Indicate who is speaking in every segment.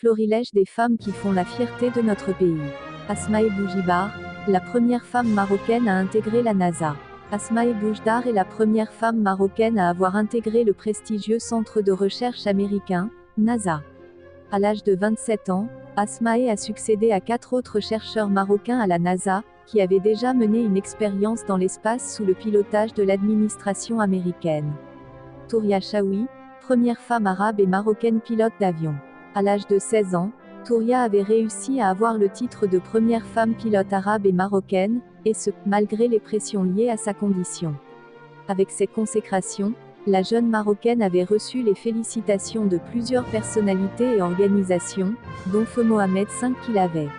Speaker 1: florilège des femmes qui font la fierté de notre pays. Asmae Boujdar, la première femme marocaine à intégrer la NASA. Asmae Boujdar est la première femme marocaine à avoir intégré le prestigieux centre de recherche américain, NASA. À l'âge de 27 ans, Asmae a succédé à 4 autres chercheurs marocains à la NASA, qui avaient déjà mené une expérience dans l'espace sous le pilotage de l'administration américaine. Touria Chaoui, première femme arabe et marocaine pilote d'avion. À l'âge de 16 ans, Touria avait réussi à avoir le titre de première femme pilote arabe et marocaine, et ce, malgré les pressions liées à sa condition. Avec ces consécrations, la jeune Marocaine avait reçu les félicitations de plusieurs personnalités et organisations, dont Feu Mohamed V qui l'avait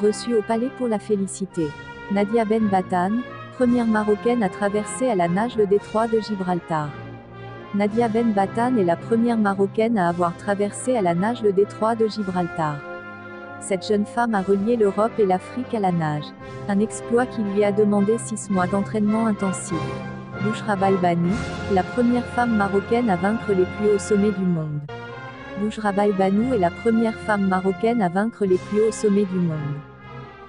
Speaker 1: reçue au palais pour la féliciter. Nadia Ben Batane, première Marocaine à traverser à la nage le détroit de Gibraltar. Nadia Ben Batane est la première Marocaine à avoir traversé à la nage le détroit de Gibraltar. Cette jeune femme a relié l'Europe et l'Afrique à la nage. Un exploit qui lui a demandé 6 mois d'entraînement intensif. Bouchra Baibani, la première femme marocaine à vaincre les plus hauts sommets du monde. Bouchra Baibani est la première femme marocaine à vaincre les plus hauts sommets du monde.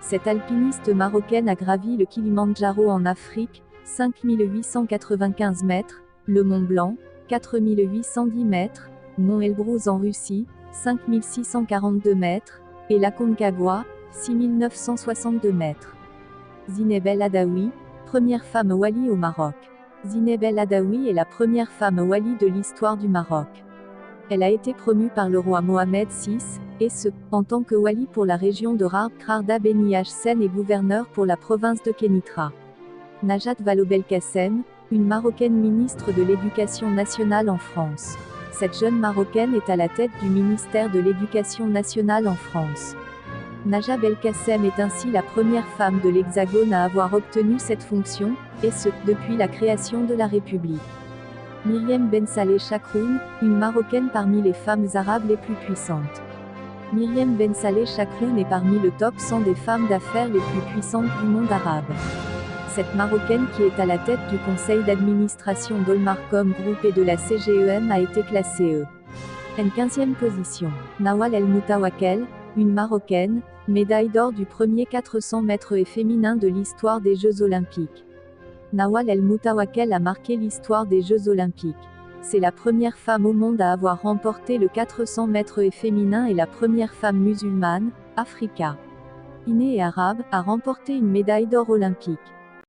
Speaker 1: Cette alpiniste marocaine a gravi le Kilimandjaro en Afrique, 5895 mètres, le Mont Blanc, 4810 mètres, Mont Elbrus en Russie, 5642 mètres, et la Concagua, 6962 mètres. Zineb El Adaoui, première femme wali au Maroc. Zineb El Adaoui est la première femme wali de l'histoire du Maroc. Elle a été promue par le roi Mohamed VI, et ce, en tant que wali pour la région de Raab Krarda Beni Hsen et gouverneur pour la province de Kénitra. Najat Vallaud-Belkacem, une Marocaine ministre de l'Éducation nationale en France. Cette jeune Marocaine est à la tête du ministère de l'Éducation nationale en France. Najat Belkacem est ainsi la première femme de l'Hexagone à avoir obtenu cette fonction, et ce, depuis la création de la République. Myriam Ben Saleh Chakroun, une Marocaine parmi les femmes arabes les plus puissantes. Myriam Ben Saleh Chakroun est parmi le top 100 des femmes d'affaires les plus puissantes du monde arabe. Cette Marocaine qui est à la tête du conseil d'administration d'Olmarcom Group et de la CGEM a été classée en 15e position. Nawal El Moutawakel, une Marocaine, médaille d'or du premier 400 mètres et féminin de l'histoire des Jeux Olympiques. Nawal El Moutawakel a marqué l'histoire des Jeux Olympiques. C'est la première femme au monde à avoir remporté le 400 mètres et féminin et la première femme musulmane, Africa, innée et arabe, à remporter une médaille d'or olympique.